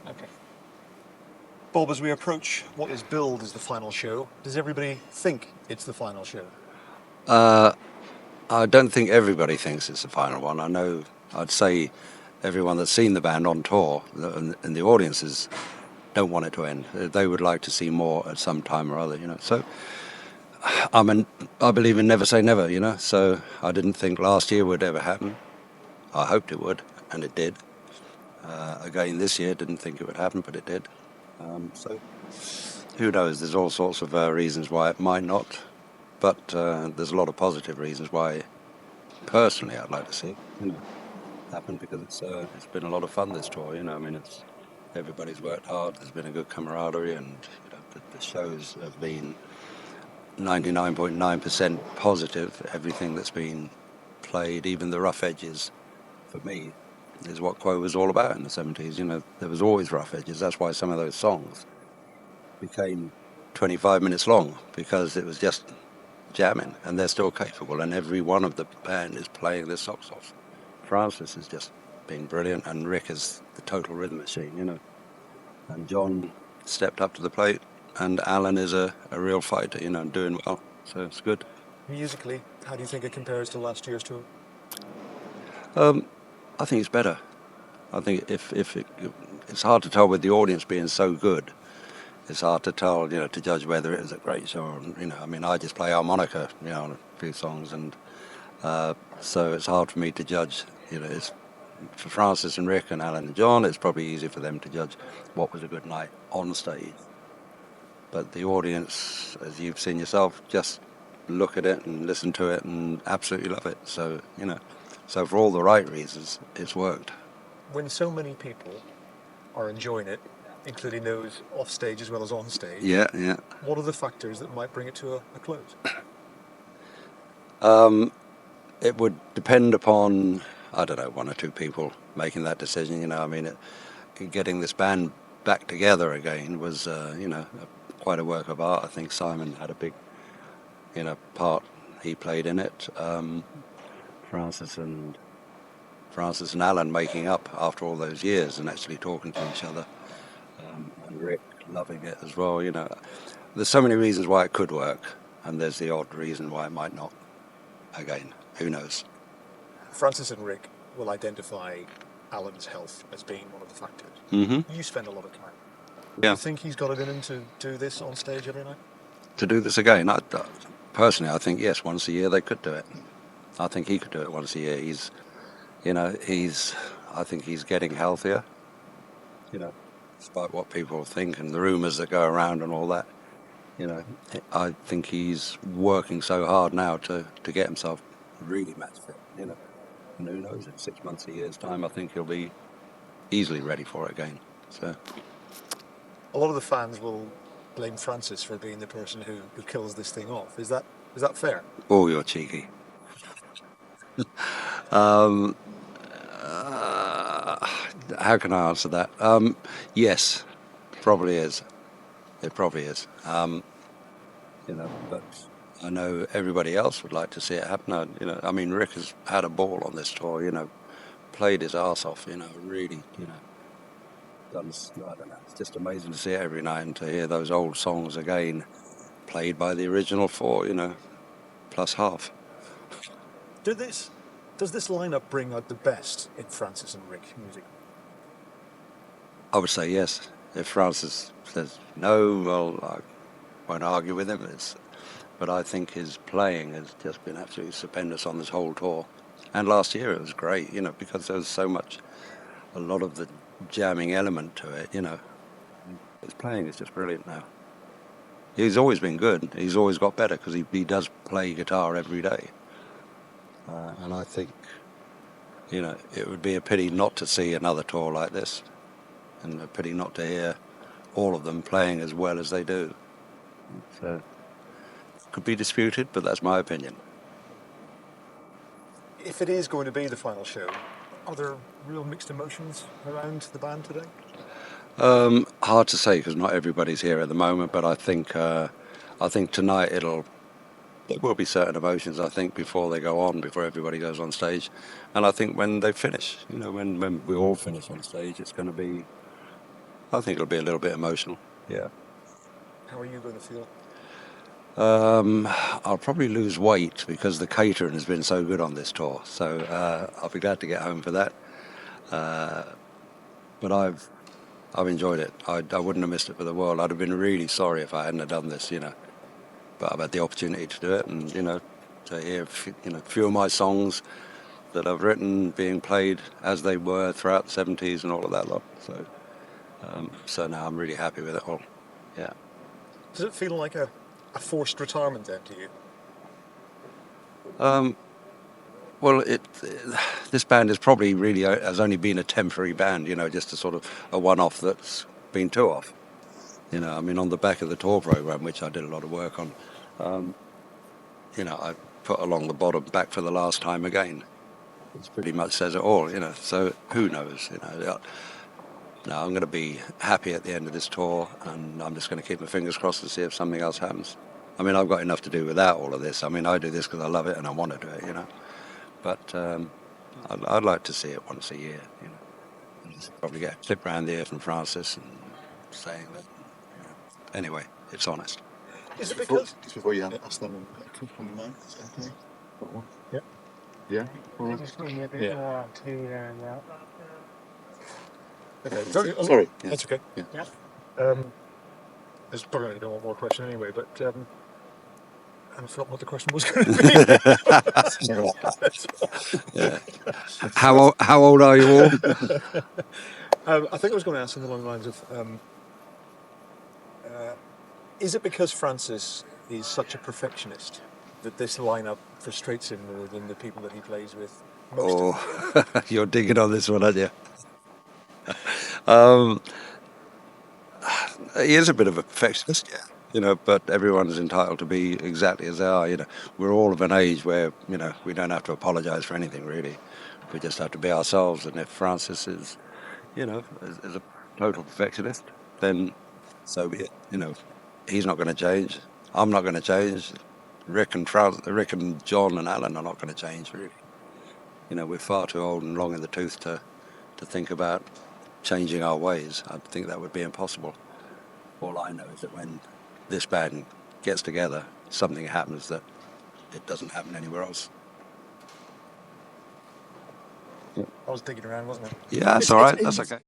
Okay. Bob, as we approach what is billed as the final show, does everybody think it's the final show? Uh, I don't think everybody thinks it's the final one. I know, I'd say everyone that's seen the band on tour and the audiences don't want it to end. They would like to see more at some time or other, you know. So I believe in never say never, you know. So I didn't think last year would ever happen. I hoped it would, and it did. Again, this year, didn't think it would happen, but it did. So who knows? There's all sorts of reasons why it might not, but there's a lot of positive reasons why, personally, I'd like to see it, you know, happen because it's been a lot of fun this tour. You know, I mean, it's everybody's worked hard. There's been a good camaraderie, and you know, the shows have been 99.9% positive. Everything that's been played, even the rough edges, for me, is what Quo was all about in the 70s. You know, there was always rough edges. That's why some of those songs became 25 minutes long, because it was just jamming, and they're still capable, and every one of the band is playing their socks off. Francis has just been brilliant, and Rick is the total rhythm machine, you know. And John stepped up to the plate, and Allan is a real fighter, you know, doing well. So it's good. Musically, how do you think it compares to last year's tour? I think it's better. I think it's hard to tell with the audience being so good. It's hard to tell, you know, to judge whether it was a great show. Or, you know, I mean, I just play harmonica, you know, on a few songs, and so it's hard for me to judge. You know, it's for Francis and Rick and Allan and John. It's probably easy for them to judge what was a good night on stage. But the audience, as you've seen yourself, just look at it and listen to it and absolutely love it. So, you know, so for all the right reasons, it's worked. When so many people are enjoying it, including those off stage as well as on stage, Yeah, yeah. what are the factors that might bring it to a close? It would depend upon, I don't know, one or two people making that decision. You know, I mean, getting this band back together again was, you know, quite a work of art. I think Simon had a big, you know, part he played in it. Francis and Francis and Allan making up after all those years and actually talking to each other, and Rick loving it as well. You know, there's so many reasons why it could work, and there's the odd reason why it might not. Again, who knows? Francis and Rick will identify Alan's health as being one of the factors. Mm-hmm. You spend a lot of time. Do Yeah. you think he's got it in him to do this on stage every night? To do this again, personally, I think yes, once a year they could do it. I think he could do it once a year. He's, you know, I think he's getting healthier. You know, despite what people think and the rumours that go around and all that. You know, I think he's working so hard now to get himself really match fit. You know, and who knows? In 6 months, a year's time, I think he'll be easily ready for it again. So A lot of the fans will blame Francis for being the person who kills this thing off. Is that fair? oh, you're cheeky. Uh, how can I answer that? Yes, probably is. It probably is. You know, but I know everybody else would like to see it happen. You know, I mean, Rick has had a ball on this tour. You know, played his ass off. You know, really. You know, done. I don't know. It's just amazing to see it every night and to hear those old songs again, played by the original four. You know, plus half. Does this lineup bring out the best in Francis and Rick music? I would say yes. If Francis says no, well, I won't argue with him. But I think his playing has just been absolutely stupendous on this whole tour. And last year it was great, you know, because there was a lot of the jamming element to it, you know. His playing is just brilliant now. He's always been good. He's always got better because he does play guitar every day. And I think, you know, it would be a pity not to see another tour like this, and a pity not to hear all of them playing as well as they do. So, could be disputed, but that's my opinion. If it is going to be the final show, are there real mixed emotions around the band today? Hard to say because not everybody's here at the moment, but I think tonight there will be certain emotions. I think before they go on, before everybody goes on stage, and I think when they finish, you know, when we all finish on stage, it's going to be I think it'll be a little bit emotional. Yeah. How are you going to feel? I'll probably lose weight because the catering has been so good on this tour. So I'll be glad to get home for that. But I've enjoyed it. I wouldn't have missed it for the world. I'd have been really sorry if I hadn't have done this, But I've had the opportunity to do it, and to hear few of my songs that I've written being played as they were throughout the '70s and all of that lot. So now I'm really happy with it all. Yeah. Does it feel like a forced retirement then to you? Well, this band is probably really has only been a temporary band, just a sort of a one-off that's been two-off. I mean, on the back of the tour program, which I did a lot of work on, I put along the bottom "back for the last time again." It pretty much says it all, So who knows, No, I'm going to be happy at the end of this tour, and I'm just going to keep my fingers crossed to see if something else happens. I mean, I've got enough to do without all of this. I mean, I do this because I love it and I want to do it, But I'd like to see it once a year, And just probably get a clip round the ear from Francis and saying that. Anyway, it's honest. Is it because? Just before you ask that one, a clip on the mic, is that okay? Got one? Yep. Yeah? Well, Just bring a bit Yeah. more up to there and that. Okay. sorry. Yeah. That's okay. Yeah. Um, there's probably only one more question anyway, but I forgot what the question was going to be. Yeah. How old are you all? I think I was going to ask something along the lines of, is it because Francis is such a perfectionist that this lineup frustrates him more than the people that he plays with most of the Oh, you're digging on this one, aren't you? Um, he is a bit of a perfectionist, yeah. But everyone's entitled to be exactly as they are. We're all of an age where we don't have to apologise for anything really. We just have to be ourselves. And if Francis is, is a total perfectionist, then so be it. He's not going to change. I'm not going to change. Rick and John and Allan are not going to change really. We're far too old and long in the tooth to think about changing our ways. I think that would be impossible. All I know is that when this band gets together, something happens that it doesn't happen anywhere else. I was digging around, wasn't it? Yeah, that's all right. That's okay.